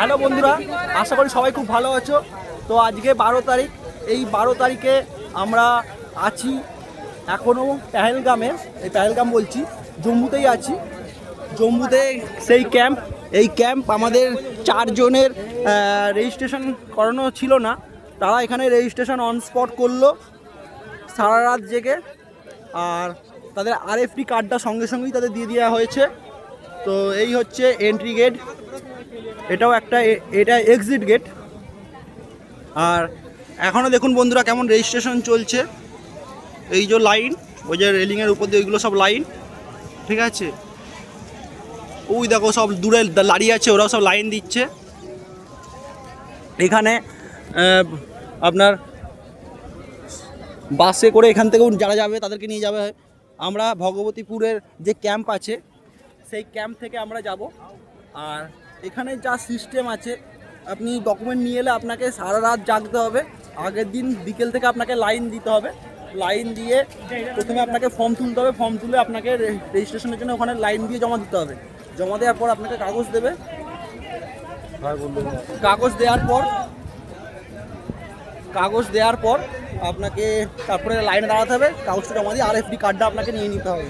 Hello বন্ধুরা, আশা করি সবাই খুব ভালো আছো। তো আজকে 12 তারিখ, এই 12 তারিখে আমরা আছি এখনও পেহেলগামে। এই পেহেলগাম বলছি, জম্মুতেই আছি। জম্মুতে সেই ক্যাম্প, এই ক্যাম্প আমাদের 4 জনের রেজিস্ট্রেশন করানো ছিল না, তারা এখানে রেজিস্ট্রেশন অন স্পট করলো সারা রাত জেগে। আর তাদের আরএফটি কার্ডটা সঙ্গে সঙ্গেই তাদের দিয়ে দেওয়া হয়েছে। তো এই হচ্ছে এন্ট্রি গেট, এটাও একটা, এটা এক্সিট গেট। আর এখনও দেখুন বন্ধুরা কেমন রেজিস্ট্রেশন চলছে। এই যে লাইন, ওই যে রেলিংয়ের উপর দিয়ে ওইগুলো সব লাইন, ঠিক আছে। ওই দেখো সব দূরে দাঁড়িয়ে আছে, ওরাও সব লাইন দিচ্ছে। এখানে আপনার বাসে করে এখান থেকেও যারা যাবে তাদেরকে নিয়ে যাবে। আমরা ভগবতীপুরের যে ক্যাম্প আছে সেই ক্যাম্প থেকে আমরা যাব। আর এখানে যা সিস্টেম আছে, আপনি ডকুমেন্ট নিয়ে এলে আপনাকে সারা রাত জাগতে হবে। আগের দিন বিকেল থেকে আপনাকে লাইন দিতে হবে। লাইন দিয়ে প্রথমে আপনাকে ফর্ম তুলতে হবে, ফর্ম তুলে আপনাকে রেজিস্ট্রেশনের জন্য ওখানে লাইন দিয়ে জমা দিতে হবে। জমা দেওয়ার পর আপনাকে কাগজ দেবে। কাগজ দেওয়ার পর আপনাকে তারপরে লাইনে দাঁড়াতে হবে, কাগজটা জমা দিয়ে আরএফডি কার্ডটা আপনাকে নিয়ে নিতে হবে।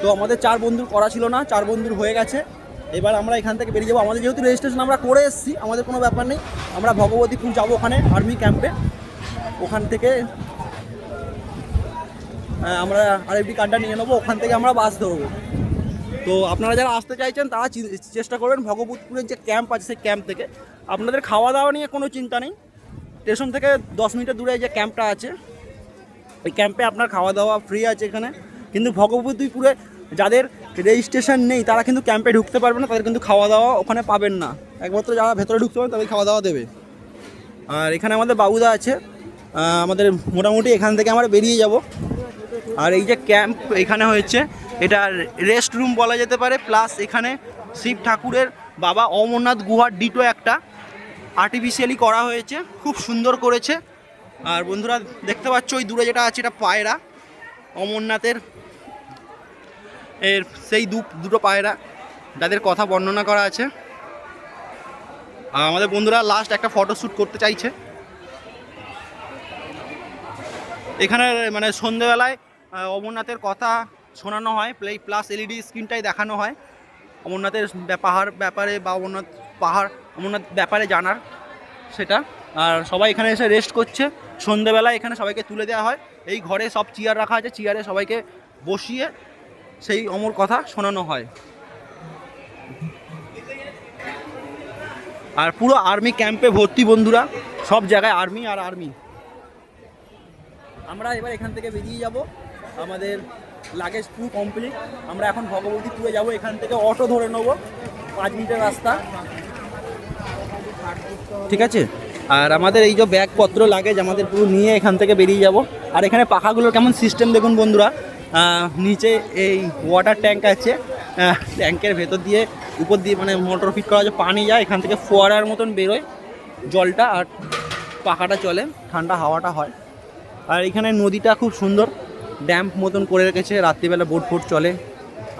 তো আমাদের 4 বন্ধুর করা ছিল না, 4 বন্ধুর হয়ে গেছে। এবার আমরা এখান থেকে বেরিয়ে যাবো। আমাদের যেহেতু রেজিস্ট্রেশন আমরা করে এসেছি, আমাদের কোনো ব্যাপার নেই। আমরা ভগবতীপুর যাবো, ওখানে আর্মি ক্যাম্পে। ওখান থেকে আমরা আরএফডি কার্ডটা নিয়ে নেবো, ওখান থেকে আমরা বাস ধরবো। তো আপনারা যারা আসতে চাইছেন তারা চেষ্টা করবেন ভগবতীপুরের যে ক্যাম্প আছে সেই ক্যাম্প থেকে। আপনাদের খাওয়া দাওয়া নিয়ে কোনো চিন্তা নেই। স্টেশন থেকে 10 মিনিটের দূরে যে ক্যাম্পটা আছে, ওই ক্যাম্পে আপনার খাওয়া দাওয়া ফ্রি আছে এখানে। কিন্তু ভগবতীপুরে যাদের রেজিস্ট্রেশন নেই তারা কিন্তু ক্যাম্পে ঢুকতে পারবে না, তাদের কিন্তু খাওয়া দাওয়া ওখানে পাবেন না। একমাত্র যারা ভেতরে ঢুকতে পারবে তাদের খাওয়া দাওয়া দেবে। আর এখানে আমাদের বাবুদা আছে। আমাদের মোটামুটি এখান থেকে আমরা বেরিয়ে যাব। আর এই যে ক্যাম্প এখানে হয়েছে, এটা রেস্ট রুম বলা যেতে পারে, প্লাস এখানে শিব ঠাকুরের বাবা অমরনাথ গুহার ডিটো একটা আর্টিফিশিয়ালি করা হয়েছে, খুব সুন্দর করেছে। আর বন্ধুরা দেখতে পাচ্ছ ওই দূরে যেটা আছে, এটা পায়রা, অমরনাথের এর সেই দুটো পায়রা যাদের কথা বর্ণনা করা আছে। আমাদের বন্ধুরা লাস্ট একটা ফটোশ্যুট করতে চাইছে এখানে। মানে সন্ধেবেলায় অমরনাথের কথা শোনানো হয়, প্লাস এলইডি স্ক্রিনটাই দেখানো হয় অমরনাথের পাহাড় ব্যাপারে বা অমরনাথ ব্যাপারে জানার সেটা। আর সবাই এখানে এসে রেস্ট করছে। সন্ধেবেলায় এখানে সবাইকে তুলে দেওয়া হয়। এই ঘরে সব চেয়ার রাখা আছে, চেয়ারে সবাইকে বসিয়ে সেই অমর কথা শোনানো হয়। আর পুরো আর্মি ক্যাম্পে ভর্তি বন্ধুরা, সব জায়গায় আর্মি আর আর্মি। আমরা এবার এখান থেকে বেরিয়ে যাব, আমাদের লাগেজ পুরো কমপ্লিট। আমরা এখন ভগবতীপুরে যাব, এখান থেকে অটো ধরে নেবো, 5 মিনিটের রাস্তা, ঠিক আছে। আর আমাদের এই যে ব্যাগপত্র লাগেজ আমাদের পুরো নিয়ে এখান থেকে বেরিয়ে যাব। আর এখানে পাখাগুলোর কেমন সিস্টেম দেখুন বন্ধুরা। নিচে এই ওয়াটার ট্যাঙ্ক আছে, ট্যাঙ্কের ভেতর দিয়ে উপর দিয়ে মানে মোটর ফিট করা আছে, পানি যায় এখান থেকে, ফোয়ারার মতন বেরোয় জলটা, আর পাখাটা চলে, ঠান্ডা হাওয়াটা হয়। আর এখানে নদীটা খুব সুন্দর ড্যাম্প মতন করে রেখেছে, রাত্রিবেলা বোট ফোট চলে।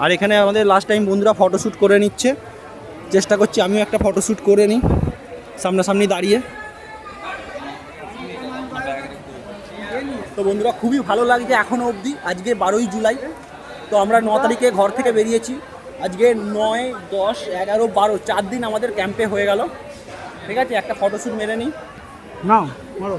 আর এখানে আমাদের লাস্ট টাইম বন্ধুরা ফটোশ্যুট করে নিচ্ছে, চেষ্টা করছি আমিও একটা ফটোশ্যুট করে নিই সামনাসামনি দাঁড়িয়ে। তো বন্ধুরা খুবই ভালো লাগছে এখনও অবধি। আজকে 12ই জুলাই, তো আমরা 9 তারিখে ঘর থেকে বেরিয়েছি। আজকে 9, 10, 11, 12 4 দিন আমাদের ক্যাম্পে হয়ে গেল, ঠিক আছে। একটা ফটোশ্যুট মেরে নিই, নাও মারো।